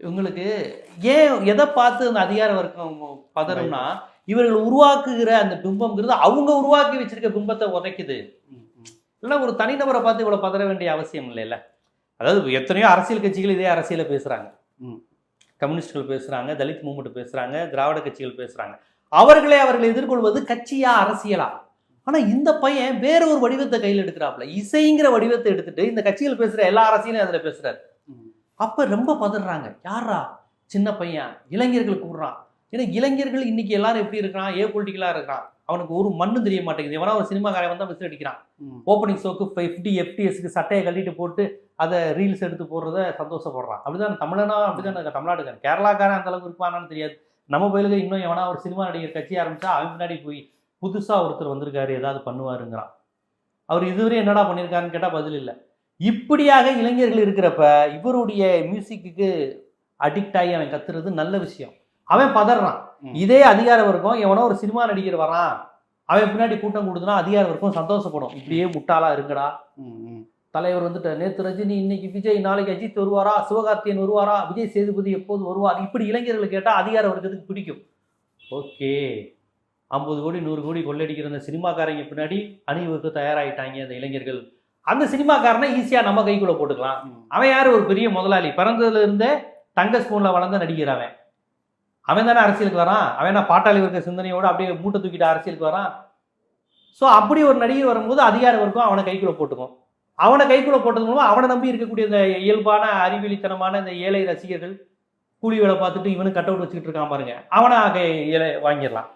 இவங்களுக்கு ஏன் எதை பார்த்து அந்த அதிகார வர்க்கம் பதறும்னா, இவர்கள் உருவாக்குகிற அந்த பிம்பம்ங்கிறது அவங்க உருவாக்கி வச்சிருக்க பிம்பத்தை உதைக்குது. இல்ல ஒரு தனிநபரை பார்த்து இவ்வளவு பதற வேண்டிய அவசியம் இல்லைல்ல. அதாவது எத்தனையோ அரசியல் கட்சிகள் இதே அரசியலை பேசுறாங்க. கம்யூனிஸ்டுகள் பேசுறாங்க, தலித் மூவ்மெண்ட் பேசுறாங்க, திராவிட கட்சிகள் பேசுறாங்க. அவர்களை எதிர்கொள்வது கட்சியா அரசியலா? ஆனா இந்த பையன் வேற ஒரு வடிவத்தை கையில் எடுக்கிறாப்ல. இசைங்கிற வடிவத்தை எடுத்துட்டு இந்த கட்சிகள் பேசுற எல்லா அரசியலையும் அதுல பேசுறாரு. அப்ப ரொம்ப பதறாங்க. யாரா? சின்ன பையன் இளைஞர்கள் கூடுறான். ஏன்னா இளைஞர்கள் இன்னைக்கு எல்லாரும் எப்படி இருக்கிறான்? பொலிட்டிக்கலா இருக்கிறான். அவனுக்கு ஒரு மண்ணும் தெரிய மாட்டேங்குது. எவனா ஒரு சினிமாக்காரன் வந்தா விசில் அடிக்கிறான். ஓப்பனிங் ஷோக்கு 50 FTSக்கு சட்டையை கட்டிட்டு போட்டு அதை ரீல்ஸ் எடுத்து போடுறத சந்தோஷப்படுறான். அப்படிதான் தமிழனா அப்படிதான் தமிழ்நாடுக்காரன். கேரளாக்காரன் அந்த அளவுக்கு இருப்பானான்னு தெரியாது. நம்ம பயிலுக்கு இன்னும் எவனா ஒரு சினிமா நடிகர் கட்சி ஆரம்பிச்சா அவன் முன்னாடி போய் புதுசா ஒருத்தர் வந்திருக்காரு ஏதாவது பண்ணுவாருங்கிறான். அவர் இதுவரை என்னடா பண்ணியிருக்காருன்னு கேட்டா பதில் இல்லை. இப்படியாக இளைஞர்கள் இருக்கிறப்ப இவருடைய மியூசிக்கு அடிக்ட் ஆகி அவன் கத்துறது நல்ல விஷயம். அவன் பதறான். இதே அதிகார வர்க்கம் எவனோ ஒரு சினிமா நடிகர் வரான், அவன் பின்னாடி கூட்டம் கொடுத்துனா அதிகார வர்க்கம் சந்தோஷப்படும். இப்படியே முட்டாளா இருங்கடா, தலைவர் வந்துட்டு நேற்று ரஜினி, இன்னைக்கு விஜய், நாளைக்கு அஜித் வருவாரா, சிவகார்த்தியன் வருவாரா, விஜய் சேதுபதி எப்போது வருவார், இப்படி இளைஞர்கள் கேட்டா அதிகார வர்க்கத்துக்கு பிடிக்கும். ஓகே, 50 கோடி 100 கோடி கொள்ளடிக்கிற அந்த சினிமாக்காரங்க பின்னாடி அணிவகுக்க தயாராகிட்டாங்க அந்த இளைஞர்கள். அந்த சினிமாக்காரனை ஈஸியா நம்ம கைக்குள்ள போட்டுக்கலாம். அவன் யாரு? ஒரு பெரிய முதலாளி, பிறந்ததுல இருந்தே தங்க ஸ்பூன்ல வளர்ந்த நடிகர். அவன் தானே அரசியலுக்கு வரான். அவன் என்ன பாட்டாளி வர்க்க சிந்தனையோட அப்படியே மூட்டை தூக்கிட்டு அரசியலுக்கு வரான். ஸோ அப்படி ஒரு நடிகர் வரும்போது அதிகார வர்க்கம் அவனை கைக்குள்ள போட்டுக்கும். அவனை கைக்குள்ள போட்டது மூலமா அவனை நம்பி இருக்கக்கூடிய இந்த இயல்பான அறிவியலித்தனமான இந்த ஏழை ரசிகர்கள் கூலி வேலை பார்த்துட்டு இவனு கட் அவுட் வச்சுக்கிட்டு இருக்கான் பாருங்க, அவனை வாங்கிடலாம்.